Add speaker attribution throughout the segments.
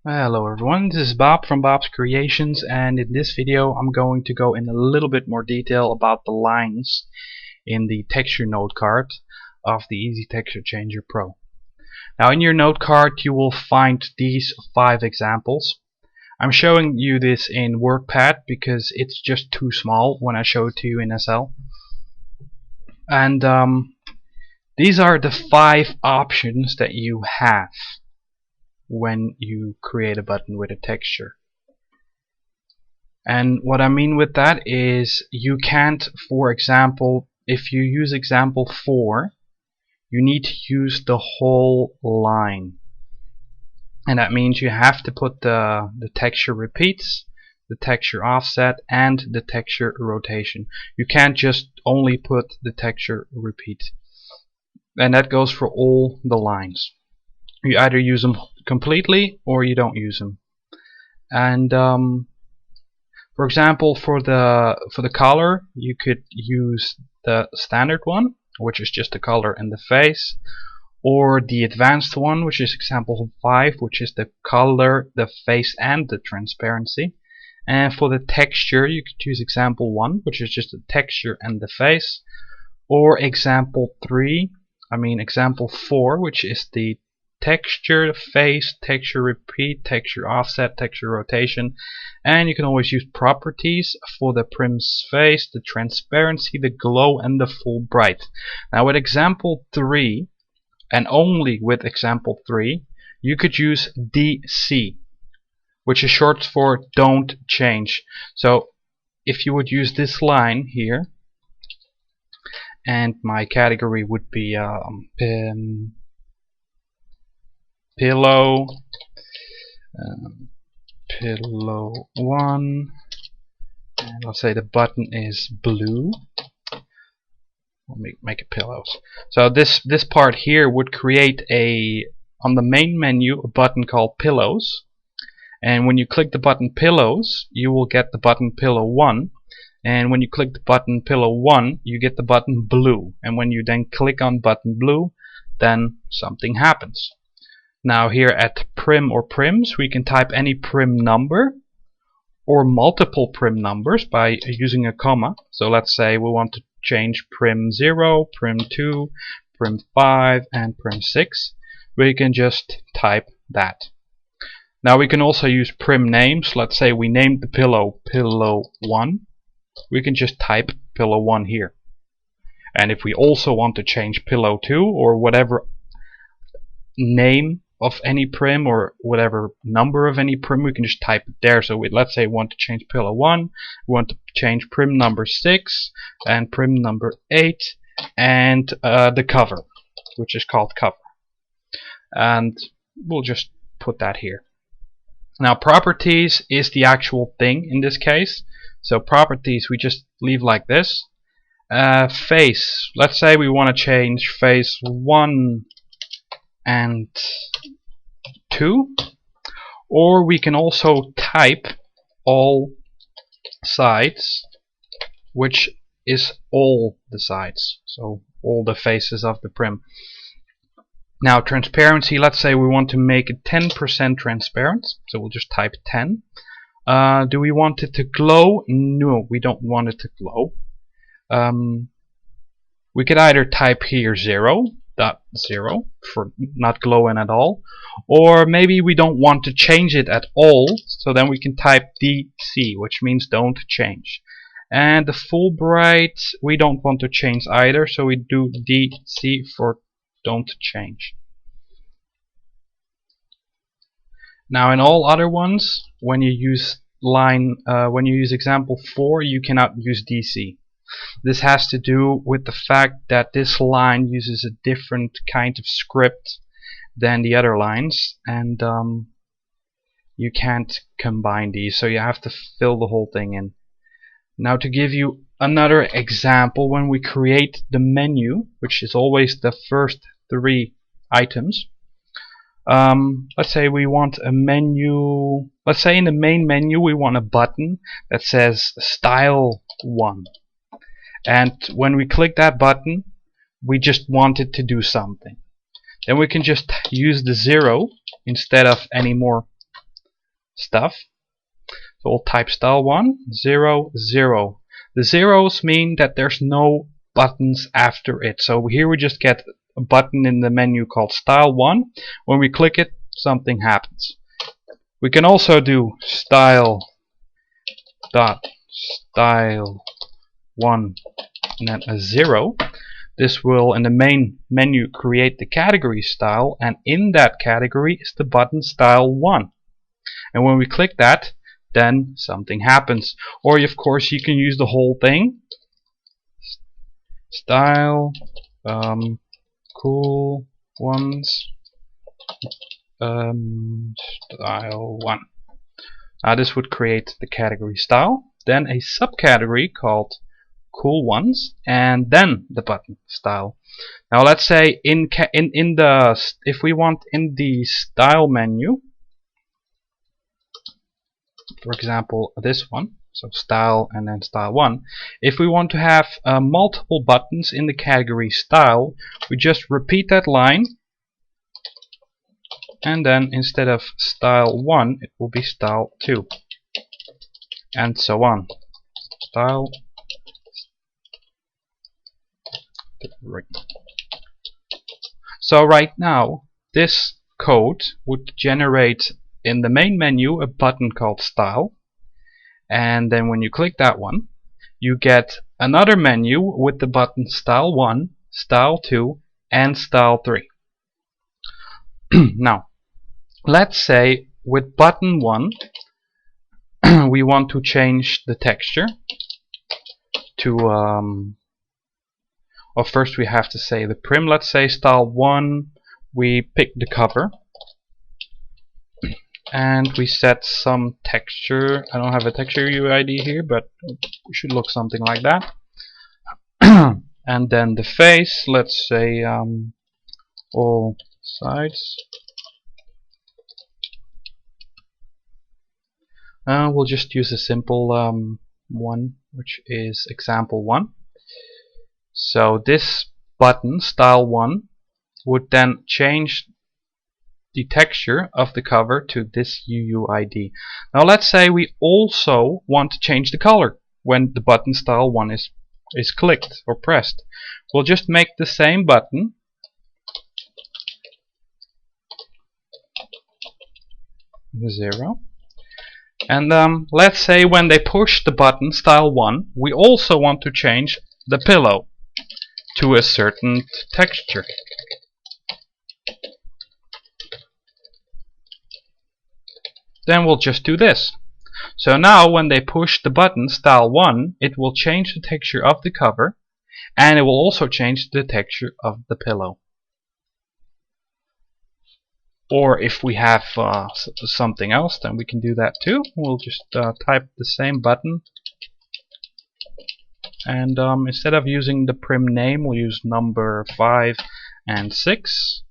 Speaker 1: Hello everyone, this is Bob from Bob's Creations, and in this video I'm going to go in a little bit more detail about the lines in the texture node card of the Easy Texture Changer Pro. Now in your node card you will find these 5 examples. I'm showing you this in WorkPad because it's just too small when I show it to you in SL. And these are the 5 options that you have when you create a button with a texture. And what I mean with that is you can't, for example, if you use example 4, you need to use the whole line. And that means you have to put the texture repeats, the texture offset, and the texture rotation. You can't just only put the texture repeat. And that goes for all the lines. You either use them completely or you don't use them. And for example, for the color, you could use the standard one, which is just the color and the face, or the advanced one, which is example 5, which is the color, the face, and the transparency. And for the texture, you could use example 1, which is just the texture and the face, or example 4, which is the texture, face, texture repeat, texture offset, texture rotation. And you can always use properties for the prim's face, the transparency, the glow, and the full bright. Now with example 3, and only with example 3, you could use DC, which is short for don't change. So if you would use this line here, and my category would be pillow 1, and let's say the button is blue. Let me make it pillows. So this part here would create on the main menu a button called pillows, and when you click the button pillows you will get the button pillow 1, and when you click the button pillow 1 you get the button blue, and when you then click on button blue then something happens. Now here at prim or prims we can type any prim number or multiple prim numbers by using a comma. So let's say we want to change prim 0, prim 2, prim 5, and prim 6. We can just type that. Now we can also use prim names. Let's say we named the pillow 1. We can just type pillow 1 here. And if we also want to change pillow 2 or whatever name of any prim or whatever number of any prim, we can just type it there. So let's say we want to change pillow 1, we want to change prim number 6 and prim number 8 and the cover, which is called cover, and we'll just put that here. Now properties is the actual thing in this case, so properties we just leave like this. Face, let's say we want to change face 1 and 2, or we can also type all sides, which is all the sides, so all the faces of the prim. Now transparency, let's say we want to make it 10% transparent, so we'll just type 10. Do we want it to glow? No, we don't want it to glow. We could either type here 0.0 for not glowing at all, or maybe we don't want to change it at all, so then we can type DC, which means don't change. And the full bright we don't want to change either, so we do DC for don't change. Now in all other ones, when you use example 4, you cannot use DC. This has to do with the fact that this line uses a different kind of script than the other lines, and you can't combine these, so you have to fill the whole thing in. Now to give you another example, when we create the menu, which is always the first 3 items, let's say we want a menu, let's say in the main menu we want a button that says style 1. And when we click that button, we just want it to do something. Then we can just use the 0 instead of any more stuff. So we'll type style1, 0, 0. The zeros mean that there's no buttons after it. So here we just get a button in the menu called style1. When we click it, something happens. We can also do style dot style1 and then a 0. This will in the main menu create the category style, and in that category is the button style1. And when we click that, then something happens. Or of course you can use the whole thing. Style cool ones style1. This would create the category style, then a subcategory called cool ones, and then the button style. Now let's say if we want in the style menu, for example this one, so style and then style1, if we want to have multiple buttons in the category style, we just repeat that line, and then instead of style1 it will be style2, and so on. Style. So right now this code would generate in the main menu a button called style, and then when you click that one you get another menu with the button style1, style2 and style3. Now let's say with button 1 we want to change the texture to well, first we have to say the prim. Let's say style1, we pick the cover and we set some texture. I don't have a texture UID here, but it should look something like that. And then the face, let's say all sides. We'll just use a simple one, which is example 1. So this button style1 would then change the texture of the cover to this UUID. Now let's say we also want to change the color when the button style1 is clicked or pressed. We'll just make the same button zero. And let's say when they push the button style1, we also want to change the pillow to a certain texture. Then we'll just do this. So now when they push the button style1, it will change the texture of the cover, and it will also change the texture of the pillow. Or if we have something else, then we can do that too. We'll just type the same button, and instead of using the prim name, we'll use number 5 and 6,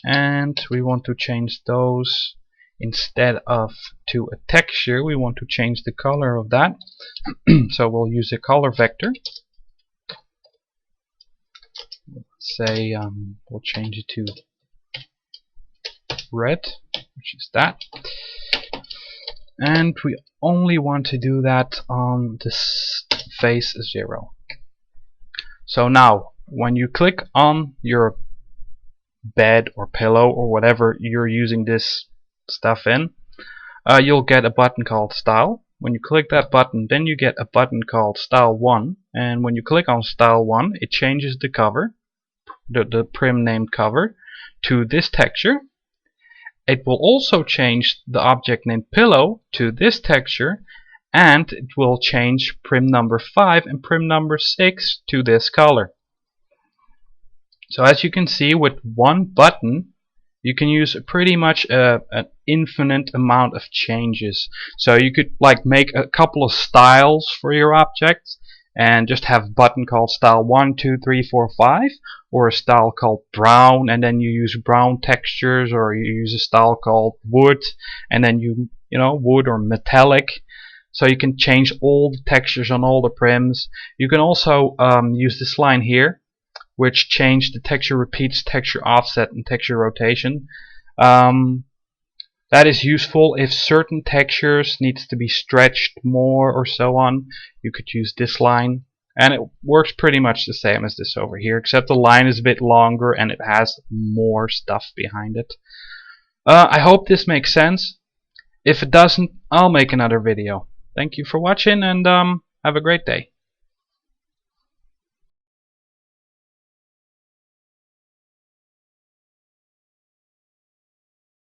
Speaker 1: and we want to change those. Instead of to a texture, we want to change the color of that. So we'll use a color vector. Let's say we'll change it to red, which is that. And we only want to do that on this face 0. So now when you click on your bed or pillow or whatever you're using this stuff in, you'll get a button called style. When you click that button, then you get a button called style1, and when you click on style1, it changes the cover, the prim named cover, to this texture. It will also change the object named pillow to this texture, and it will change prim number 5 and prim number 6 to this color. So as you can see, with one button you can use pretty much an infinite amount of changes. So you could like make a couple of styles for your object and just have a button called style 1, 2, 3, 4, 5, or a style called brown, and then you use brown textures, or you use a style called wood, and then you know, wood or metallic. So you can change all the textures on all the prims. You can also use this line here, which change the texture repeats, texture offset, and texture rotation. That is useful if certain textures needs to be stretched more or so on. You could use this line, and it works pretty much the same as this over here, except the line is a bit longer and it has more stuff behind it. I hope this makes sense. If it doesn't, I'll make another video. Thank you for watching, and have a great day.